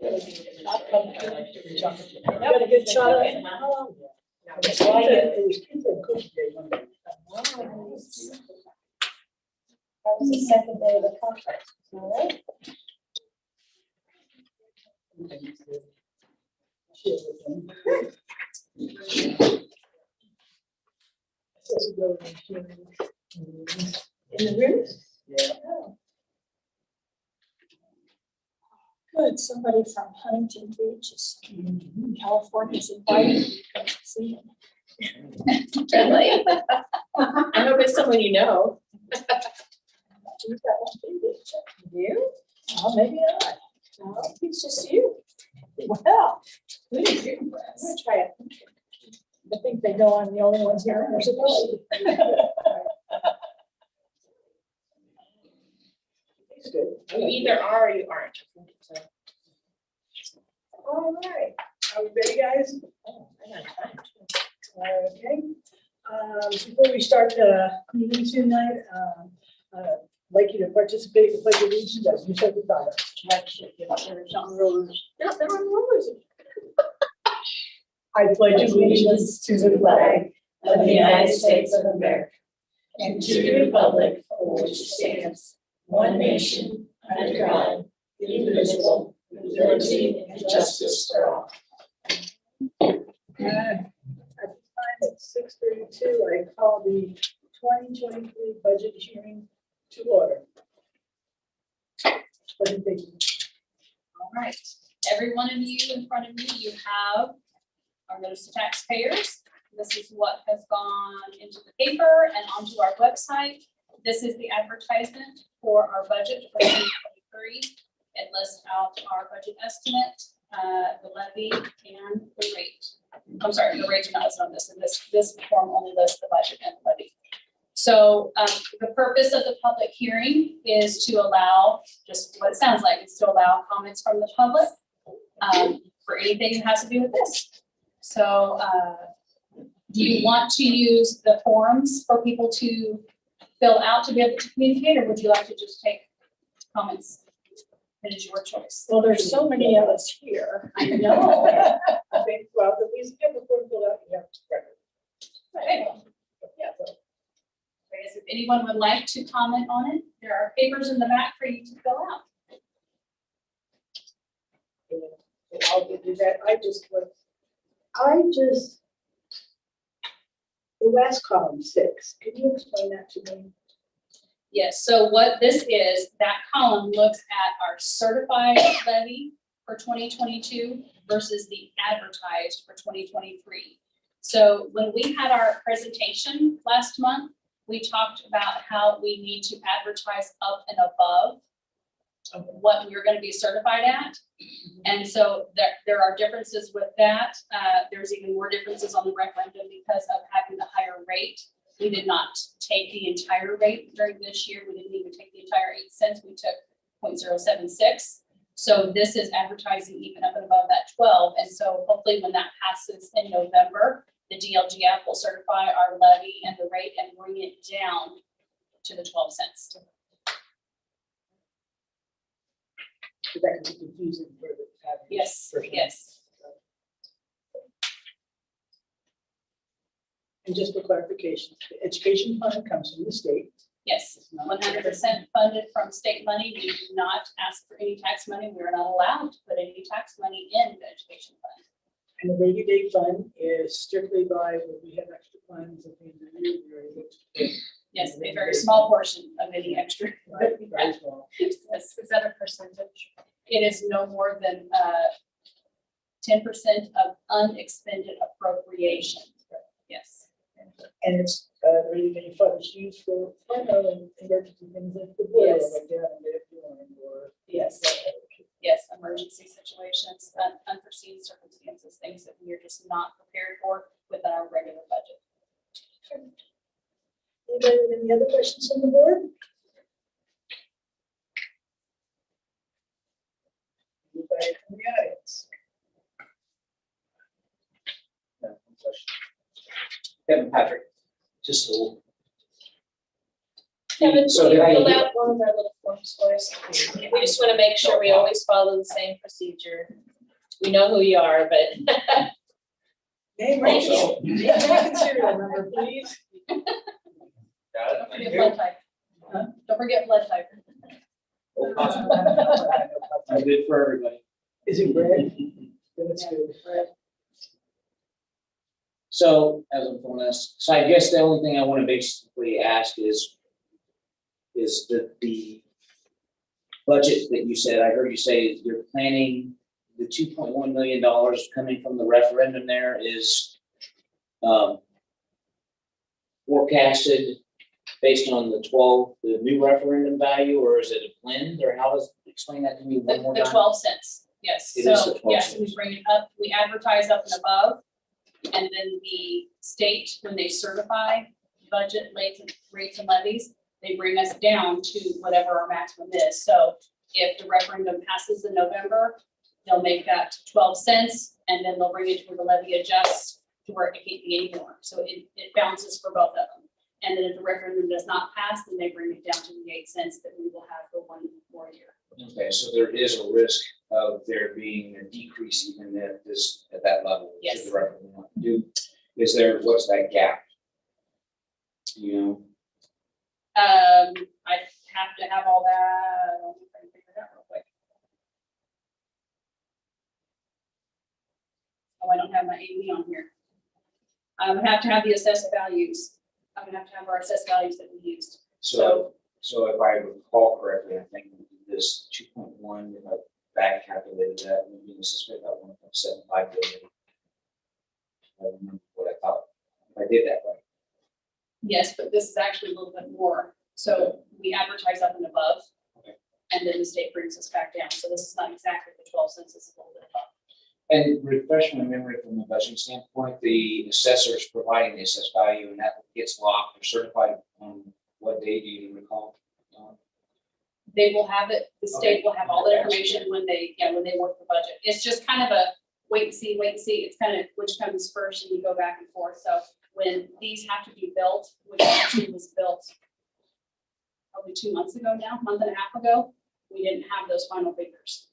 Got a good shot of it. That's why it was pizza and cookie day Monday. That was the second day of the conference, all right? In the rooms? Yeah. Good, somebody from Huntington Beach is in California is invited you to come see him. Really? I hope it's someone you know. You've got one too, didn't you? You? Oh, maybe not. No, it's just you. Well, Who did you impress? I'm gonna try it. I think they know I'm the only one here. There's a dog. It's good. You either are or you aren't. So, All right, are we ready, guys? oh, I got time. Okay. Before we start the meeting tonight, I'd like you to participate in the Pledge of Allegiance as you said the title. No, there were rumors. I pledge allegiance to the flag Of the United States of America, and to the republic for which it stands, one nation, under God, indivisible, with liberty and justice for all. At the time at 6:32, I call the 2023 budget hearing to order. What do you think? All right, every one of you in front of you have our notice to taxpayers. This is what has gone into the paper and onto our website. This is the advertisement for our budget for 2023. It lists out our budget estimate, the levy, and the rate. I'm sorry, the rates are not listed on this, and this form only lists the budget and the levy. So the purpose of the public hearing is to allow, just what it sounds like, is to allow comments from the public for anything that has to do with this. So do you want to use the forms for people to fill out to be able to communicate, or would you like to just take comments? It is your choice. Well, there's so many of us here. I know. I think, well, the least get the form filled out, you have to spread it. Okay. Yeah, so I guess if anyone would like to comment on it, there are papers in the back for you to fill out. I'll do that. The last column 6, can you explain that to me? Yes, so what this is, that column looks at our certified levy for 2022 versus the advertised for 2023. So when we had our presentation last month, we talked about how we need to advertise up and above what we're going to be certified at. And so there are differences with that. There's even more differences on the referendum because of having the higher rate. We did not take the entire rate during this year. We didn't even take the entire 8 cents. We took 0.076. So this is advertising even up and above that 12. And so hopefully when that passes in November, the DLGF will certify our levy and the rate and bring it down to the 12 cents. That can be confusing for the. Yes, person. yes. And just for clarification, the education fund comes from the state. Yes, 100% funded from state money. We do not ask for any tax money. We are not allowed to put any tax money in the education fund. And the rainy day fund is strictly by when we have extra funds at the end of the year, we're able to pay. Yes, a very small portion of any extra. Right, very small. Yes, is that a percentage? It is no more than 10% of unexpended appropriation. Yes. And it's, the rainy day fund is used for primarily emergency things like the boiler, Yes. like that, and if you want, or. Yes. Yes, emergency situations, unforeseen circumstances, things that we are just not prepared for within our regular budget. Anybody with any other questions from the board? Anybody from the audience? Kevin Patrick, just a little. Kevin, So will you did I- fill out one of our little forms for us? We just want to make sure we always follow the same procedure. We know who you are, but Name, rank, and serial number, please. Don't forget blood type. Don't forget blood type. I did for everybody. Is it red? That's good. Red. So, as I'm filling this, so I guess the only thing I want to basically ask is the budget that you said, I heard you say you're planning the $2.1 million coming from the referendum there is forecasted based on the new referendum value, or is it a blend, or how does, explain that to me one more The time? 12 cents, yes. It is the So, 12 yes, we cents. bring it up, we advertise up and above. And then the state, when they certify budget rates and levies, they bring us down to whatever our maximum is. So if the referendum passes in November, they'll make that 12 cents, and then they'll bring it to where the levy adjusts to where it can't be any more. So it bounces for both of them. And then if the referendum does not pass, then they bring it down to the 8 cents that we will have for 1 more year. Okay, so there is a risk of there being a decrease even at that level. should Yes. the referendum not do. Is there, what's that gap? You know, I have to have all that, let me try to figure it out real quick. Oh, I don't have my AV on here. I would have to have the assessed values. I would have to have our assessed values that we used. so if I recall correctly, I think this 2.1, if I back calculated that, would be necessarily about 1.75 billion. I don't remember what I thought, if I did that right. Yes, but this is actually a little bit more. So we advertise up and above. Okay. And then the state brings us back down. So this is not exactly the 12 cents, it's a little bit above. And refresh my memory from a budgeting standpoint, the assessors providing the assessed value, and that gets locked or certified on what day, do you recall? They will have it, the state will have all the information when they work the budget. It's just kind of a wait and see. It's kind of which comes first, and you go back and forth. So when these have to be built, which actually was built probably 2 months ago now, month and a half ago, we didn't have those final figures.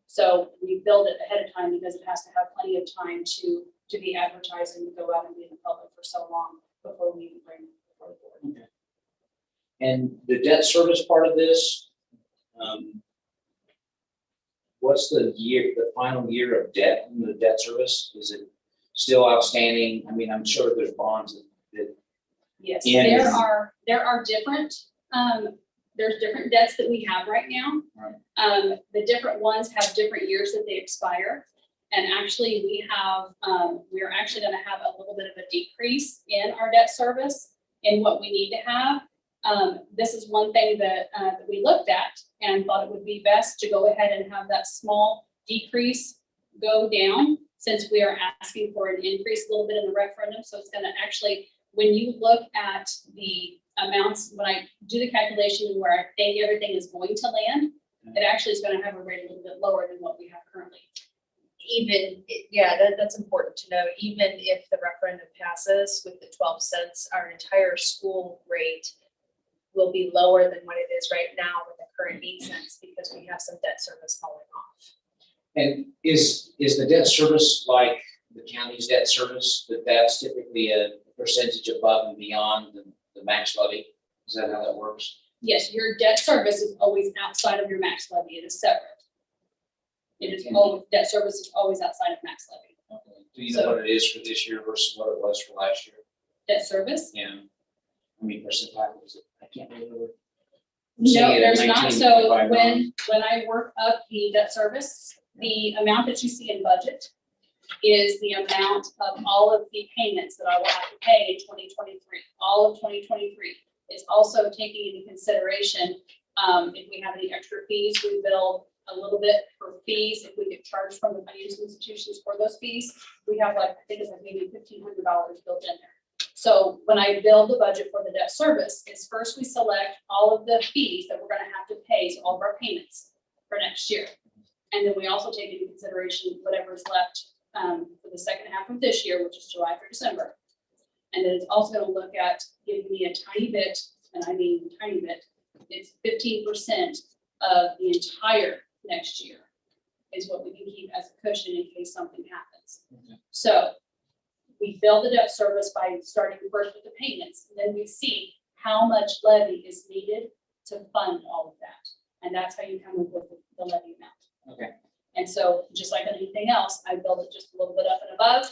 So we build it ahead of time because it has to have plenty of time to be advertised and to go out and be in the public for so long before we even bring it before the board. Okay. And the debt service part of this, what's the final year of debt in the debt service? Is it still outstanding? I mean, I'm sure there's bonds that Yes, And- there are different, there's different debts that we have right now. Right. The different ones have different years that they expire. And actually, we're actually gonna have a little bit of a decrease in our debt service in what we need to have. This is one thing that we looked at and thought it would be best to go ahead and have that small decrease go down, since we are asking for an increase a little bit in the referendum. So it's gonna actually, when you look at the amounts, when I do the calculation where I think everything is going to land, it actually is gonna have a rate a little bit lower than what we have currently. That's important to know, even if the referendum passes with the 12 cents, our entire school rate will be lower than what it is right now with the current 8 cents, because we have some debt service falling off. And is the debt service like the county's debt service, that's typically a percentage above and beyond the max levy? Is that how that works? Yes, your debt service is always outside of your max levy. It is separate. It is always, debt service is always outside of max levy. Okay. Do you know what it is for this year versus what it was for last year? Debt service? Yeah. I mean, percentile, is it, I can't remember. No, Say it at there's not. 19, So if I'm wrong. when I work up the debt service, the amount that you see in budget is the amount of all of the payments that I will have to pay in 2023, all of 2023. It's also taking into consideration, if we have any extra fees, we bill a little bit for fees. If we get charged from the financial institutions for those fees, we have I think it's maybe $1,500 built in there. So when I build the budget for the debt service, is first we select all of the fees that we're gonna have to pay, so all of our payments for next year. And then we also take into consideration whatever's left for the second half of this year, which is July through December. And then it's also gonna look at giving me a tiny bit and I mean tiny bit, it's 15% of the entire next year is what we can keep as a cushion in case something happens. Okay. So we build the debt service by starting first with the payments, and then we see how much levy is needed to fund all of that. And that's how you come up with the levy amount. Okay. And so just like anything else, I build it just a little bit up and above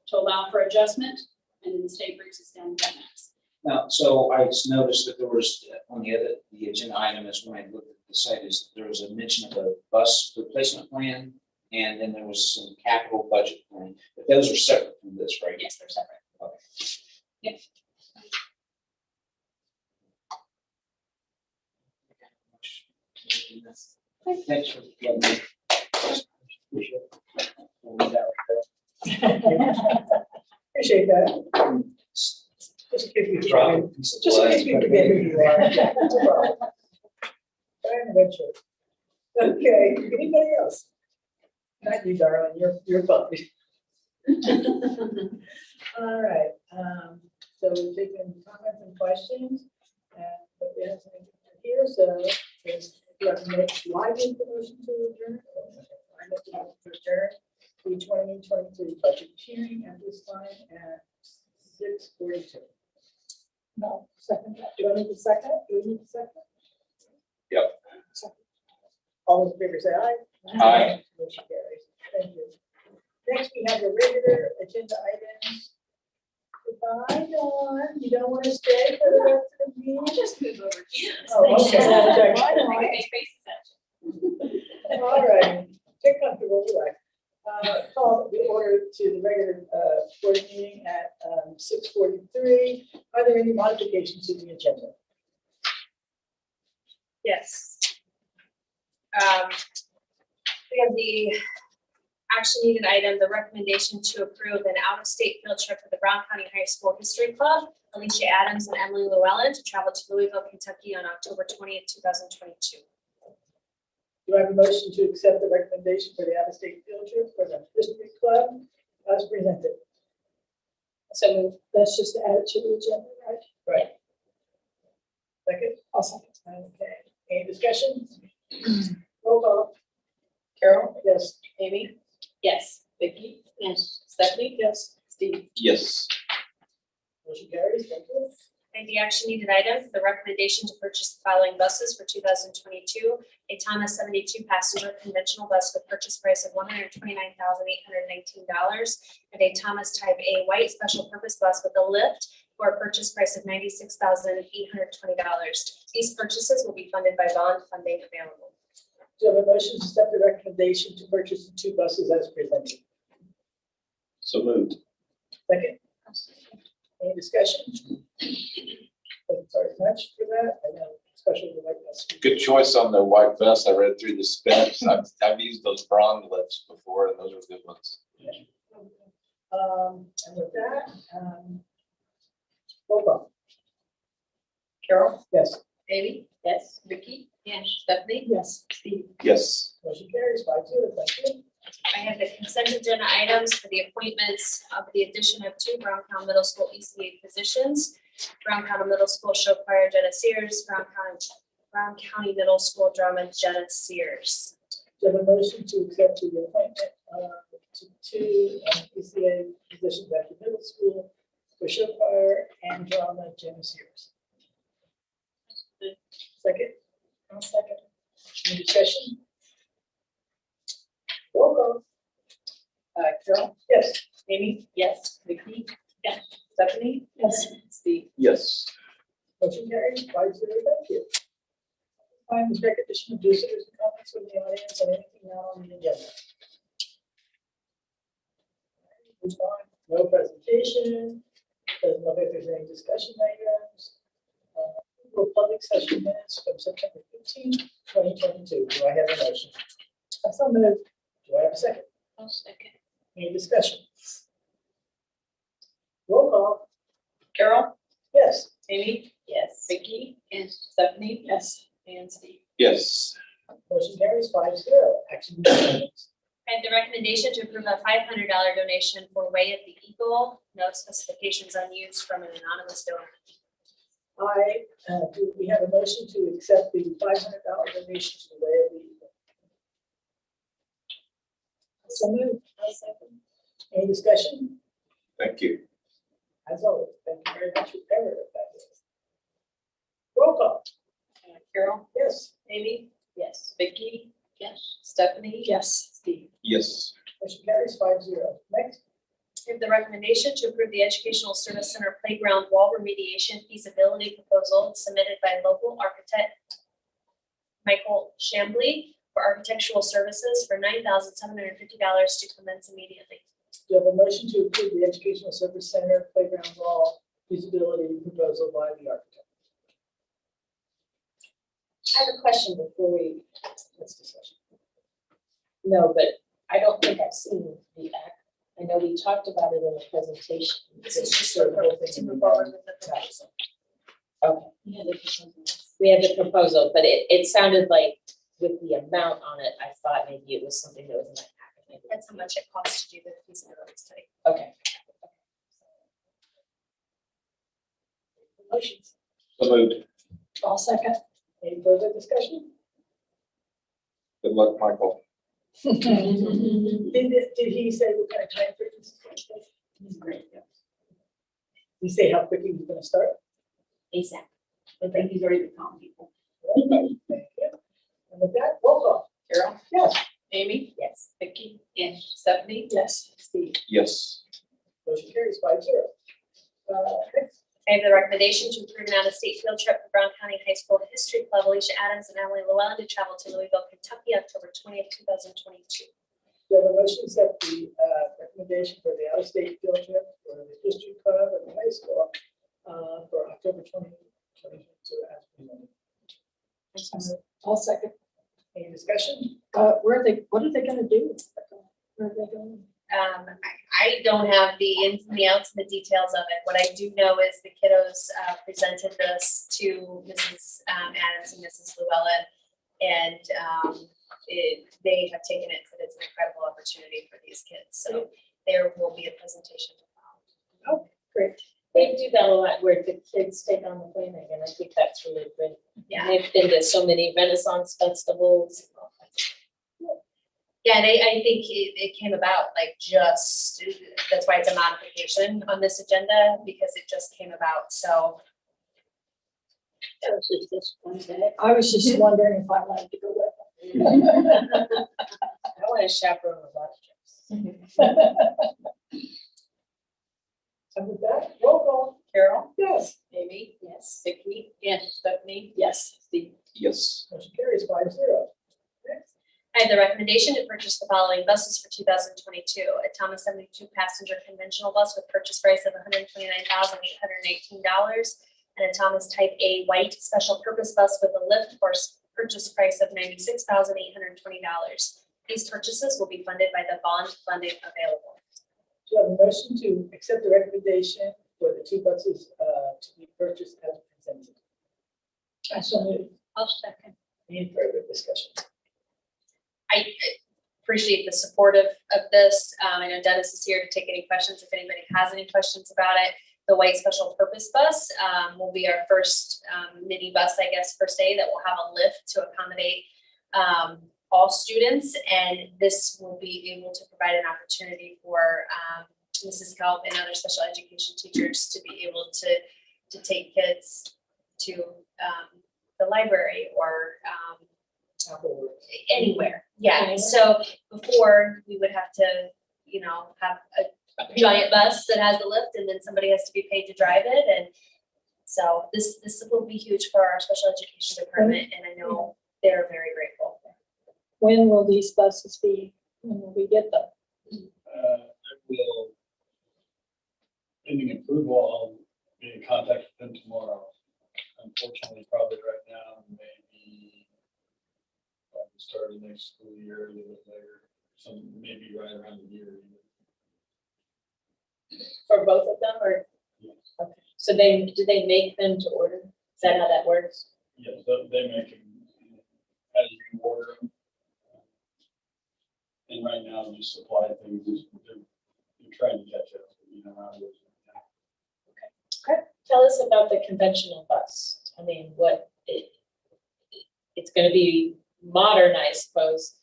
to allow for adjustment, and then the state brings us down to that max. Now, so I just noticed that there was, on the agenda item is when I looked at the site, is there was a mention of a bus replacement plan, and then there was some capital budget plan, but those are separate from this, right? Yes, they're separate. Okay. Yep. Thanks for letting me. Appreciate it. We'll leave that right Appreciate that. Just in case we there. forget, just in case we forget who you are. Yeah, no problem. Brian Richard. Okay, anybody else? Not you, darling, you're fine. All right, so we've taken comments and questions, and but we have something here, so do I make the motion to adjourn? I make the motion to adjourn the 2023 budget hearing at this time at 6:42. No, second. Do I need a second? Do we need a second? Yep. Second. All in favor, say aye. Aye. Motion carries. Thank you. Next, we have the regular agenda items. Goodbye, Dawn. You don't want to stay for the rest of the meeting? Just move over here. Oh, okay. Why don't we make faces at you? All right, get comfortable, relax. Call the order to the regular board meeting at 6:43. Are there any modifications to the agenda? Yes. We have the action needed item, the recommendation to approve an out-of-state field trip for the Brown County High School History Club, Alicia Adams and Emily Llewellyn, to travel to Louisville, Kentucky on October 20th, 2022. Do I have a motion to accept the recommendation for the out-of-state field trip for the History Club as presented? So move. That's just to add it to the agenda, right? Right. Second? I'll second. Okay. Any discussion? Roll call. Carol? Yes. Amy? Yes. Vicky? Yes. Stephanie? Yes. Steve? Yes. Motion carries. Thank you. And the action needed item, the recommendation to purchase the following buses for 2022, a Thomas 72 passenger conventional bus with purchase price of $129,819, and a Thomas Type A white special purpose bus with a lift for a purchase price of $96,820. These purchases will be funded by bond funding available. Do you have a motion to accept the recommendation to purchase the two buses as presented? So moved. Second? Any discussion? Sorry, much for that. I know, especially the white bus. Good choice on the white vest. I read through the specs. I've used those bronze lifts before, and those are good ones. And with that, roll call. Carol? Yes. Amy? Yes. Vicky? Yes. Stephanie? Yes. Steve? Yes. Motion carries 5-0. Thank you. I have the consent agenda items for the appointments of the addition of 2 Brown County Middle School ECA positions. Brown County Middle School show choir Jenna Sears, Brown County Middle School drama Jenna Sears. Do you have a motion to accept the appointment to 2 ECA positions at the middle school for show choir and drama Jenna Sears? Second? I'll second. Any discussion? Roll call. Carol? Yes. Amy? Yes. Vicky? Yes. Stephanie? Yes. Steve? Yes. Motion carries 5-0. Thank you. Time is recognition of visitors and comments from the audience and anything now on the agenda. Move on. No presentation. Doesn't look like there's any discussion items. Public session minutes from September 15, 2022. Do I have a motion? So moved. Do I have a second? I'll second. Any discussion? Roll call. Carol? Yes. Amy? Yes. Vicky? Yes. Stephanie? Yes. And Steve? Yes. Motion carries 5-0. Action. Items. I have the recommendation to approve a $500 donation for Way of the Eagle, no specifications unused from an anonymous donor. Do we have a motion to accept the $500 donation to the Way of the Eagle? So moved. Any discussion? Thank you. As always, thank you very much, whoever that is. Roll call. Carol, Yes. Amy, Yes. Vicky, Yes. Stephanie. Yes. Steve. Yes. Motion carries 5-0. Next. We have the recommendation to approve the Educational Service Center Playground Wall Remediation Feasibility Proposal submitted by local architect Michael Chambly for architectural services for $9,750 to commence immediately. Do you have a motion to approve the Educational Service Center Playground Wall feasibility proposal by the architect? I have a question before we, Let's discuss. no, but I don't think I've seen the act. I know we talked about it in the presentation. This is just to move forward with the proposal. Okay. We had the proposal, but it sounded like with the amount on it, I thought maybe it was something that was in that packet. That's how much it costs to do the feasibility study. Okay. Motions. So moved. I'll second. Any further discussion? Good luck, Michael. Did he say what kind of time frame this is? He's great, yeah. Did he say how quickly he's gonna start? ASAP. I think he's ready to calm people. Thank you. And with that, roll call. Carol, Yes. Amy, Yes. Vicky, Stephanie. Yes. Steve. Yes. Motion carries 5-0. Next. I have the recommendation to approve an out-of-state field trip for Brown County High School History Club, Alicia Adams and Emily Llewellyn to travel to Louisville, Kentucky, October 20th, 2022. Do you have a motion to accept the recommendation for the out-of-state field trip for the history club at the high school for October 2022 as presented? I'll second. Any discussion? What are they gonna do? Where are they going? I don't have the ins and the outs and the details of it. What I do know is the kiddos presented this to Mrs. Adams and Mrs. Llewellyn, and they have taken it, said it's an incredible opportunity for these kids. So there will be a presentation to follow. Oh, great. They do that a lot where the kids take on the plane again. I think that's really great. Yeah. They've been to so many Renaissance festivals. Yeah, and I think it came about like just, that's why it's a modification on this agenda, because it just came about. So I was just wondering if I wanted to go with them. I want to chaperone a lot of trips. And with that, roll call. Carol, Yes. Amy, Yes. Vicky, Stephanie, Yes. Steve. Yes. Motion carries 5-0. Next. I have the recommendation to purchase the following buses for 2022. A Thomas 72 passenger conventional bus with purchase price of $129,818, and a Thomas Type A white special purpose bus with a lift for purchase price of $96,820. These purchases will be funded by the bond funding available. Do you have a motion to accept the recommendation for the two buses to be purchased as presented? I so moved. I'll second. Any further discussion? I appreciate the support of this. I know Dennis is here to take any questions if anybody has any questions about it. The white special purpose bus will be our first mini bus, I guess, per se, that will have a lift to accommodate all students. And this will be able to provide an opportunity for Mrs. Kelp and other special education teachers to be able to take kids to the library or anywhere. Yeah. So before we would have to, have a giant bus that has a lift, and then somebody has to be paid to drive it. And so this will be huge for our special education department, and I know they're very grateful. When will these buses be? When will we get them? Will, pending approval, I'll be in contact with them tomorrow. Unfortunately, probably right now, maybe by the start of next school year, a little bit later, maybe right around the year. For both of them, or? Yes. Okay. So do they make them to order? Is that how that works? Yes, they make them as you order them. And right now, just supply things, they're trying to catch up, how it is. Tell us about the conventional bus. I mean, it's gonna be modern, I suppose.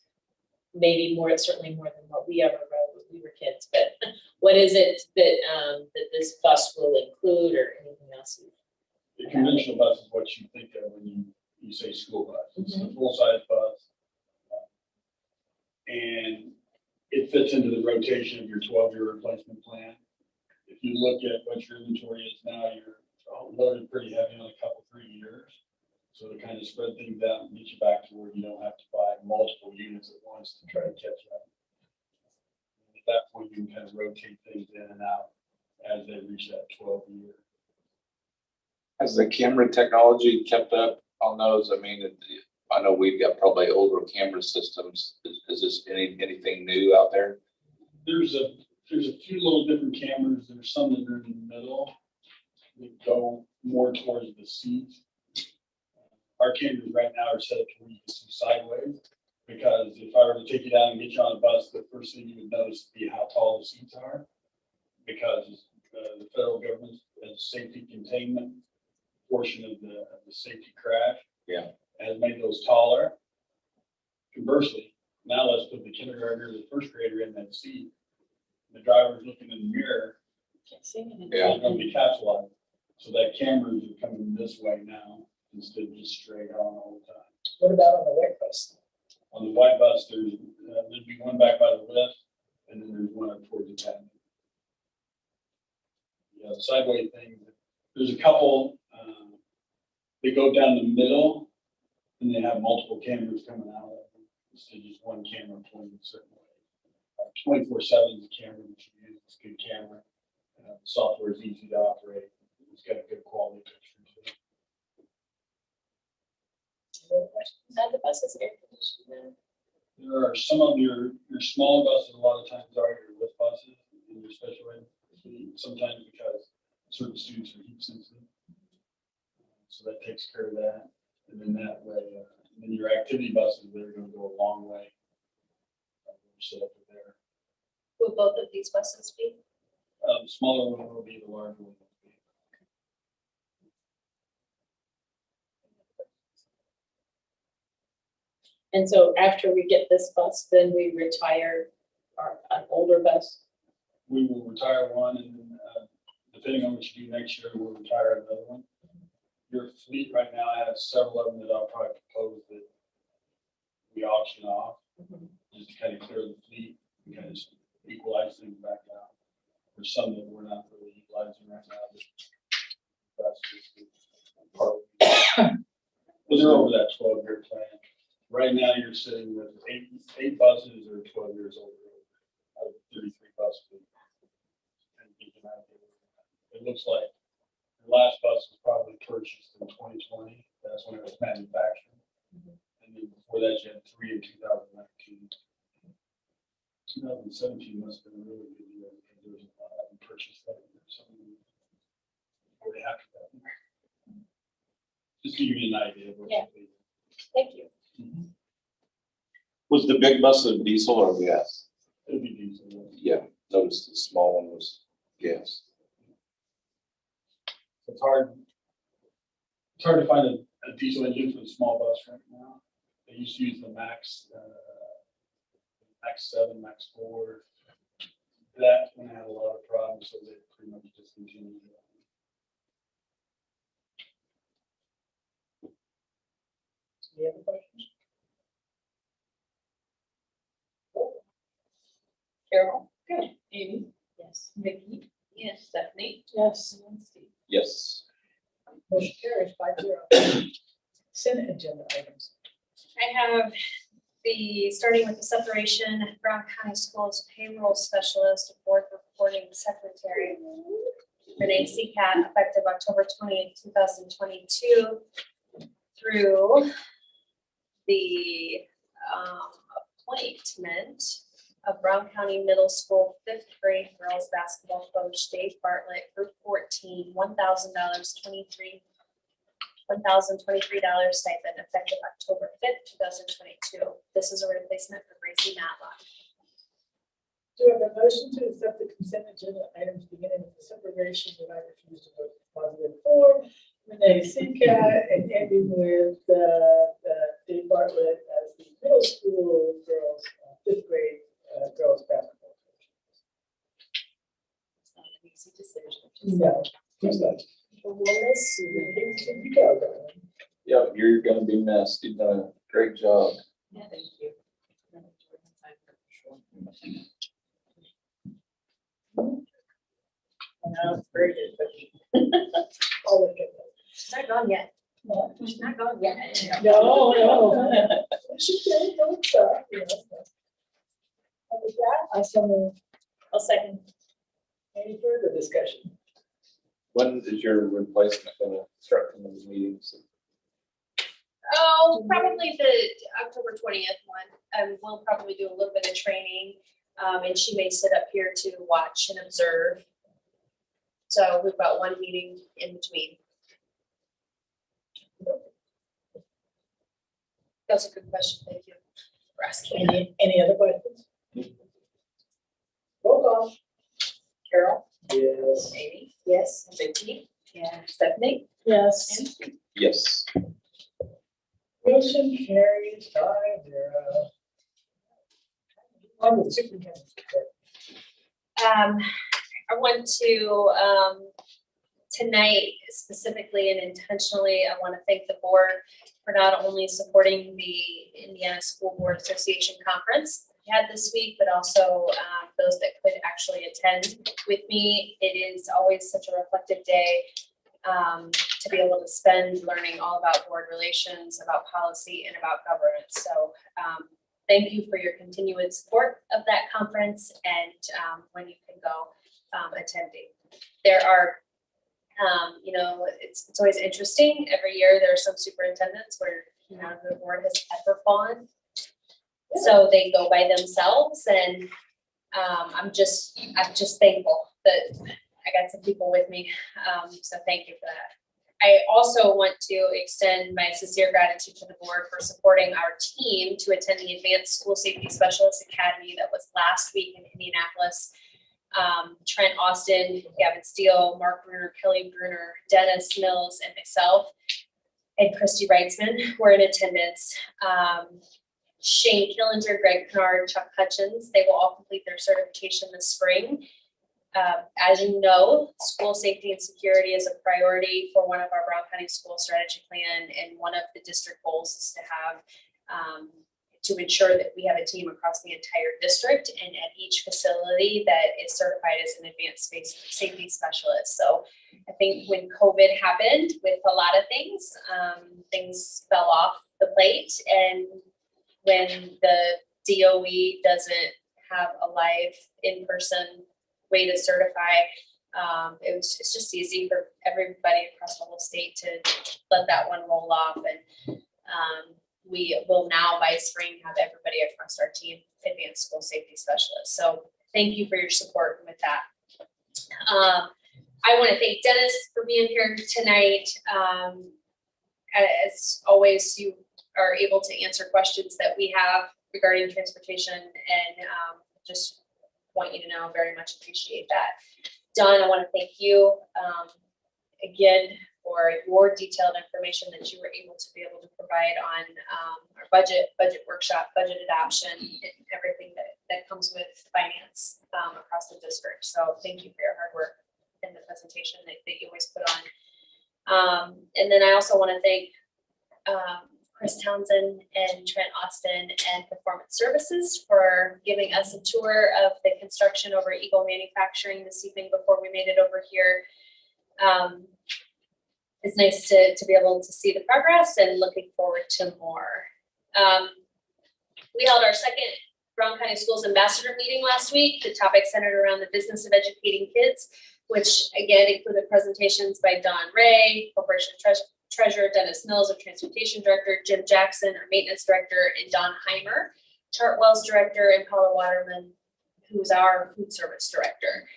Maybe more, certainly more than what we ever rode when we were kids, but what is it that, that this bus will include or anything else? The conventional bus is what you think of when you say school bus. It's a full-size bus. And it fits into the rotation of your 12-year replacement plan. If you look at what your inventory is now, you're loaded pretty heavy on a couple, 3 years. So to kind of spread things out and get you back to where you don't have to buy multiple units at once to try to catch up. At that point, you can kind of rotate things in and out as they reach that 12-year. Has the camera technology kept up on those? I mean, I know we've got probably older camera systems. Is this anything new out there? There's a few little different cameras. There's some that are in the middle that go more towards the seat. Our cameras right now are set up to where you can see sideways, because if I were to take you down and get you on a bus, the first thing you would notice would be how tall the seats are, because the federal government has a safety containment portion of the safety crash. Yeah. Has made those taller. Conversely, now let's put the kindergartner, the first grader in that seat. The driver's looking in the mirror. Can't see anything. Yeah. They're going to be capsulized. So that cameras are coming this way now instead of just straight on all the time. What about on the white bus? On the white bus, there'd be one back by the lift, and then there's one up towards the cabin. Yeah, the sideway thing, there's a couple, they go down the middle, and they have multiple cameras coming out of them, instead of just one camera pointing a certain way. 24/7 is a camera that you use, it's a good camera. Software is easy to operate, it's got a good quality picture too. Are the buses air conditioned? There are some of your small buses, a lot of times are your lift buses and your special ed. Sometimes because certain students are heat sensitive. So that takes care of that. And then that way, and then your activity buses, they're going to go a long way. Set up there. Will both of these buses be? The smaller one will be, the larger one will be. And so after we get this bus, then we retire an older bus? We will retire one, and depending on what you do next year, we'll retire another one. Your fleet right now, I have several of them that I'll probably propose that we auction off, just to kind of clear the fleet and kind of equalize things back out. There's some that we're not really utilizing right now. That's just part of it. But they're over that 12-year plan. Right now, you're sitting with eight buses that are 12 years old out of 33 buses. And it looks like the last bus was probably purchased in 2020. That's when it was manufactured. And then before that, you had 3 in 2019. 2017 must have been a really good year because there was a lot of them purchased that year. So we're happy with that. Just to give you an idea of what Yeah. Thank you. Was the big bus a diesel or gas? It'll be decent. Yeah, noticed the small one was gas. It's hard to find a diesel engine for the small bus right now. They used to use the Max 7, Max 4. That one had a lot of problems, so they pretty much discontinued it. Any other questions? Carol? Good. Amy? Yes. Vicky? Yes. Stephanie? Yes. And Steve. Yes. Motion carries 5-0. Consent agenda items. I have starting with the separation, Brown County Schools payroll specialist, board reporting secretary, Renee Seacat, effective October 20th, 2022 through the appointment of Brown County Middle School 5th grade girls basketball coach Dave Bartlett, Group 14, $1,023 stipend effective October 5th, 2022. This is a replacement for Gracie Matlock. Do I have a motion to accept the consent agenda items beginning with the separation that I refuse to vote positive a CCAT and ending with Dave Bartlett as the middle school girls, fifth grade girls basketball. It's not an easy decision. No, he's not. You go, darling. Yeah, you're gonna be missed. You've done a great job. Yeah, thank you. I've enjoyed my time here for sure. No, it's very good cooking. All of it. She's not gone yet. She's not gone yet. No, no. She said, don't stop, you know. And with that, I shall move. I'll second. Any further discussion? When is your replacement gonna start from those meetings? Oh, probably the October 20th one. We'll probably do a little bit of training. And she may sit up here to watch and observe. So we've got one meeting in between. That's a good question. Thank you for asking. Any other questions? Roll call. Carol? Yes. Amy? Yes. Vicky? Yeah. Stephanie? Yes. Yes. Motion carries 5-0. On with the superintendent's report. I want to, tonight specifically and intentionally, I want to thank the board for not only supporting the Indiana School Board Association Conference we had this week, but also those that could actually attend with me. It is always such a reflective day to be able to spend learning all about board relations, about policy, and about governance. So thank you for your continued support of that conference and when you can go attending. There are, it's always interesting. Every year there are some superintendents where none of the board has ever gone. So they go by themselves, and I'm just thankful that I got some people with me. So thank you for that. I also want to extend my sincere gratitude to the board for supporting our team to attend the Advanced School Safety Specialist Academy that was last week in Indianapolis. Trent Austin, Gavin Steele, Mark Bruner, Kelly Bruner, Dennis Mills, and myself, and Christy Reitzman were in attendance. Shane Killinger, Greg Kennard, Chuck Hutchins, they will all complete their certification this spring. As you know, school safety and security is a priority for one of our Brown County School Strategy Plan, and one of the district goals is to have to ensure that we have a team across the entire district and at each facility that is certified as an advanced safety specialist. So I think when COVID happened with a lot of things, things fell off the plate, and when the DOE doesn't have a live in-person way to certify, it's just easy for everybody across the whole state to let that one roll off. And we will now by spring have everybody across our team advanced school safety specialists. So thank you for your support with that. I want to thank Dennis for being here tonight. As always, you are able to answer questions that we have regarding transportation, and just want you to know, very much appreciate that. Don, I want to thank you again for your detailed information that you were able to provide on our budget workshop, budget adoption, and everything that comes with finance across the district. So thank you for your hard work and the presentation that you always put on. And then I also want to thank Chris Townsend and Trent Austin and Performance Services for giving us a tour of the construction over Eagle Manufacturing this evening before we made it over here. It's nice to be able to see the progress, and looking forward to more. We held our second Brown County Schools Ambassador meeting last week. The topic centered around the business of educating kids, which again included presentations by Don Ray, Corporation Treasurer Dennis Mills, our Transportation Director, Jim Jackson, our Maintenance Director, and Don Heimer, Chartwell's Director, and Paula Waterman, who's our Food Service Director.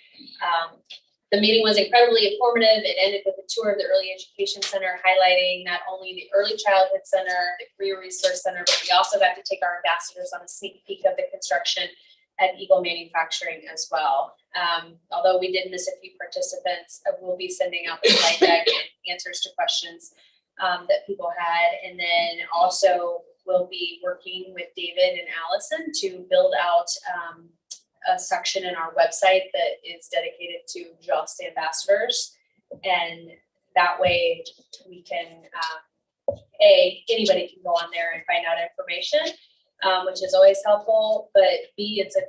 The meeting was incredibly informative. It ended with a tour of the Early Education Center, highlighting not only the Early Childhood Center, the Career Resource Center, but we also got to take our ambassadors on a sneak peek of the construction at Eagle Manufacturing as well. Although we did miss a few participants, we'll be sending out the slide deck and answers to questions that people had. And then also we'll be working with David and Allison to build out a section in our website that is dedicated to Just Ambassadors. And that way we can, anybody can go on there and find out information, which is always helpful, but B, it's a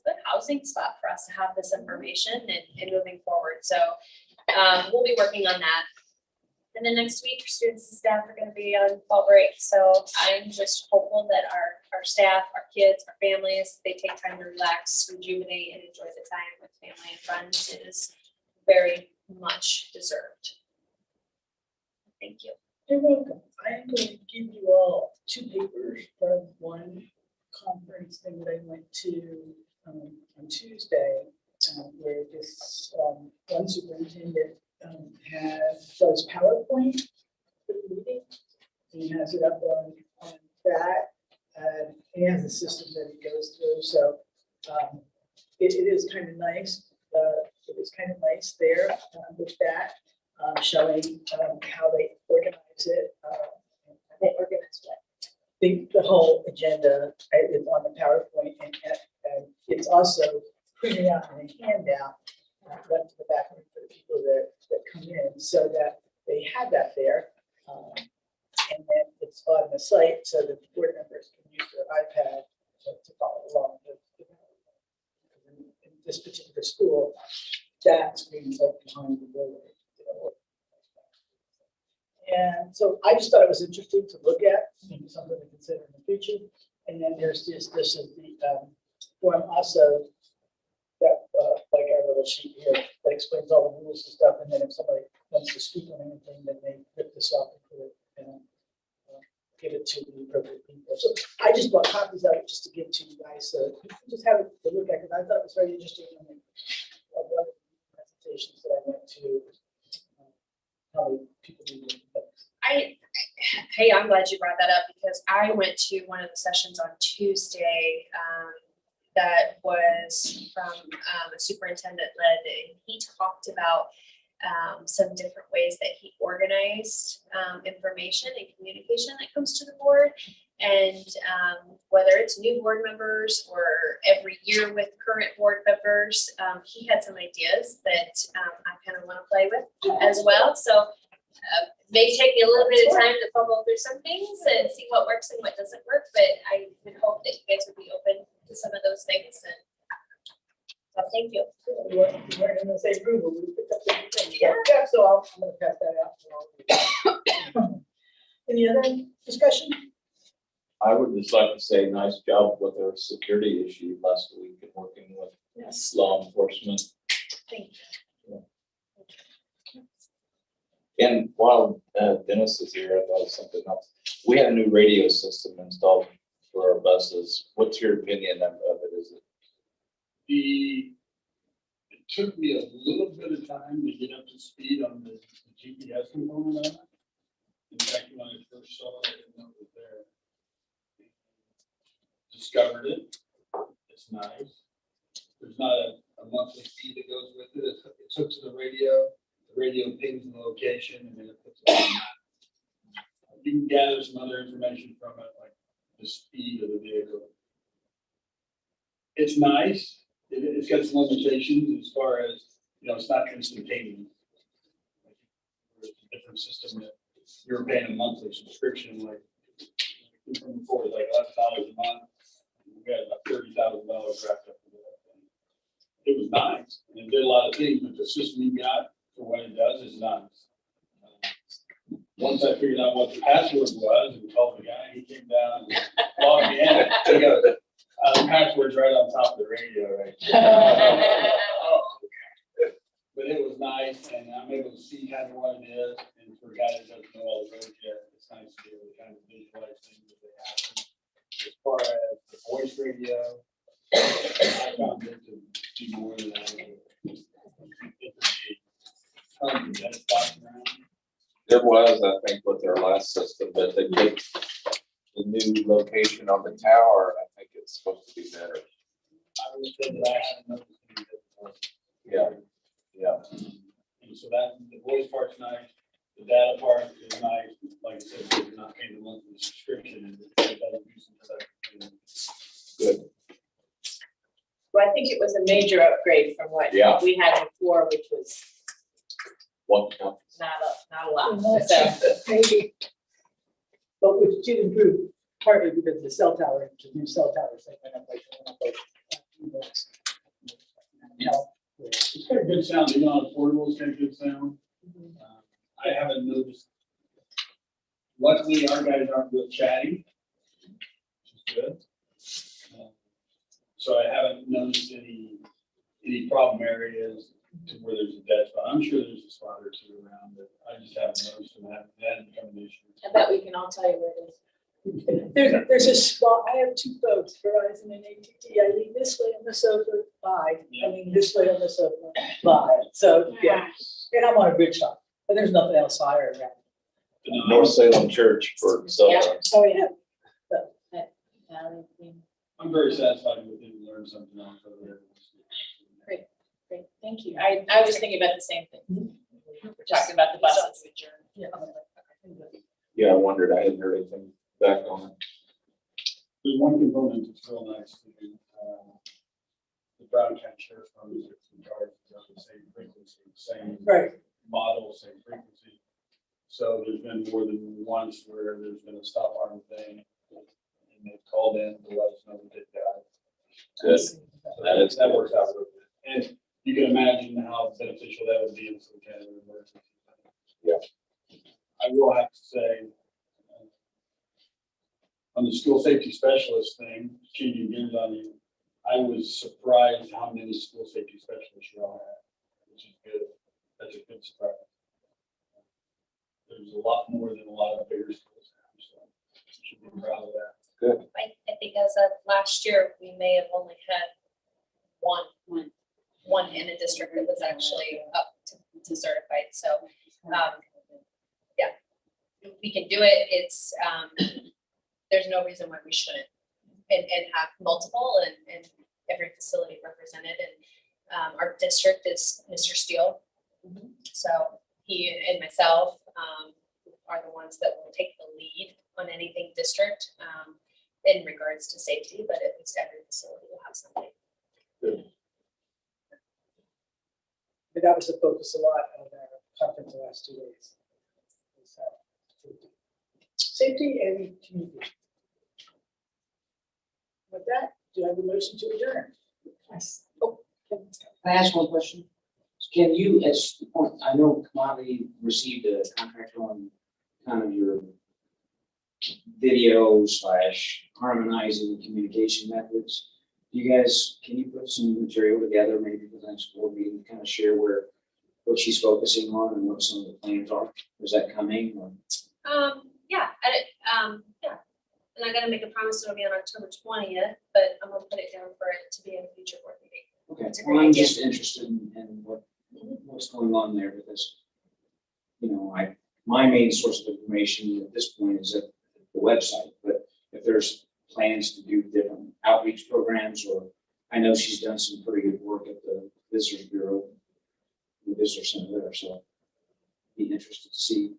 good housing spot for us to have this information and moving forward. So we'll be working on that. And then next week, students and staff are going to be on fall break. So I'm just hopeful that our staff, our kids, our families, they take time to relax, rejuvenate, and enjoy the time with family and friends. It is very much deserved. Thank you. You're welcome. I am going to give you all 2 papers from one conference thing that I went to on Tuesday, where this one superintendent does PowerPoint for the meeting. He has it up on that, and he has a system that he goes through. So it is kind of nice. It was kind of nice there with that, showing how they organize it. They organize what? The whole agenda is on the PowerPoint, and it's also printed out in a handout left to the back for the people that come in, so that they have that there. And then it's on the site so that the board members can use their iPad to follow along. In this particular school, that screen's up behind the building. And so I just thought it was interesting to look at, maybe something to consider in the future. And then there's this is the form also that like our little sheet here that explains all the rules and stuff. And then if somebody wants to speak on anything, then they rip this off and put it and give it to the appropriate people. So I just bought copies of it just to give to you guys, so you can just have it to look at, because I thought it was very interesting. One of the presentations that I went to, how many people do things. Hey, I'm glad you brought that up, because I went to one of the sessions on Tuesday that was from a superintendent led, and he talked about some different ways that he organized information and communication that comes to the board. And whether it's new board members or every year with current board members, he had some ideas that I kind of want to play with as well. So may take me a little bit of time to fumble through some things and see what works and what doesn't work, but I would hope that you guys would be open to some of those things. And so thank you. We're in the same group, but we picked up different things. Yeah, so I'm going to pass that out. Any other discussion? I would just like to say nice job with our security issue last week and working with Yes. law enforcement. Thank you. And while Dennis is here, I thought of something else. We had a new radio system installed for our buses. What's your opinion of it? Is it? It took me a little bit of time to get up to speed on the GPS component of it. In fact, when I first saw it, I didn't know it was there. Discovered it. It's nice. There's not a monthly fee that goes with it. It's hooked to the radio. The radio pings the location, and then it puts it on the map. You can gather some other information from it, like the speed of the vehicle. It's nice. It's got some limitations as far as, it's not instantaneous. It's a different system that you're paying a monthly subscription, like from before, like $11 a month. We had about $30,000 wrapped up in that. It was nice, and it did a lot of things, but the system you got for what it does is nice. Once I figured out what the password was and called the guy, he came down and logged me in. Took out the password's right on top of the radio, right? But it was nice, and I'm able to see kind of what it is. And for a guy that doesn't know all the roads yet, it's nice to be able to kind of visualize things as they happen. As far as the voice radio, I found it to do more than that. There was, I think, with their last system, but they took the new location on the tower, and I think it's supposed to be better. I will say that I haven't noticed any difference. Yeah. Yeah. And so that, the voice part's nice, the data part is nice, like I said, you're not paying the monthly subscription, and it doesn't use it for that. Good. Well, I think it was a major upgrade from what Yeah. we had before, which was One. not a lot, Well, so. Maybe. But which did improve partly because of the cell tower, the new cell towers, they went up like. Help. It's got a good sound, the non-portable, it's got good sound. I haven't noticed. Luckily, our guys aren't real chatty, which is good. So I haven't noticed any problem areas to where there's a dead spot. I'm sure there's a spot or two around, but I just haven't noticed them. That hasn't become an issue. I bet we can all tell you where it is. There's a spot, I have two folks, Verizon and AT&T, I lean this way on the sofa, bye, I lean this way on the sofa, bye, so, yeah. And I'm on a bridge top, but there's nothing else higher around. But no, North Salem Church for cell Yeah. phones. Oh, yeah. I'm very satisfied with it and learned something else over there. Great, thank you. I was thinking about the same thing. We're talking about the buses. Yeah. Yeah, I wondered, I hadn't heard anything back on it. There's one component that's real nice to do. The Brown County Sheriff's Department is in charge of the same frequency, same Right, model, same frequency. So there's been more than once where there's been a stop arm thing, and they've called in to let us know that they've got it. Good. That works out real good. And you can imagine how beneficial that would be in some kind of emergency. Yeah. I will have to say, on the school safety specialist thing, changing gears on you, I was surprised how many school safety specialists you all have, which is good. That's a good surprise. There's a lot more than a lot of bigger schools have, so you should be proud of that. Good. I think as of last year, we may have only had one in a district that was actually up to certified, so, yeah. We can do it, it's, there's no reason why we shouldn't, and have multiple and every facility represented, and, our district is Mr. Steele. So he and myself, are the ones that will take the lead on anything district, in regards to safety, but at least every facility will have something. but that was the focus a lot of our conference the last 2 days. Safety and community. With that, do I have a motion to adjourn? Oh, Can I ask one question? Can you, at this point, I know Commodity received a contract on kind of your video / harmonizing communication methods. You guys, can you put some material together, maybe for the next board meeting, kind of share what she's focusing on and what some of the plans are? Is that coming or? Yeah, yeah. And I gotta make a promise it'll be on October 20th, but I'm gonna put it down for it to be in a future board meeting. Okay, That's a well, great I'm idea. just interested in what's going on there because, you know, my main source of information at this point is at the website, but if there's plans to do different outreach programs, or I know she's done some pretty good work at the Visitors Bureau, the Visitor Center there, so be interested to see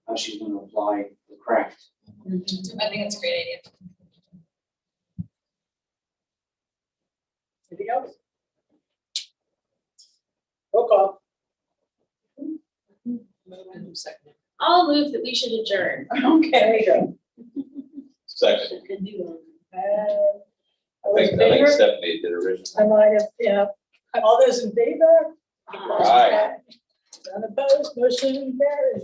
how she's going to apply the craft. I think it's a great idea. anything else? Roll call. I'll move that we should adjourn. Okay. There you go. Second. All those in I think favor? Stephanie did originally. I might have, yeah. All those in favor? Aye. None opposed, motion carries.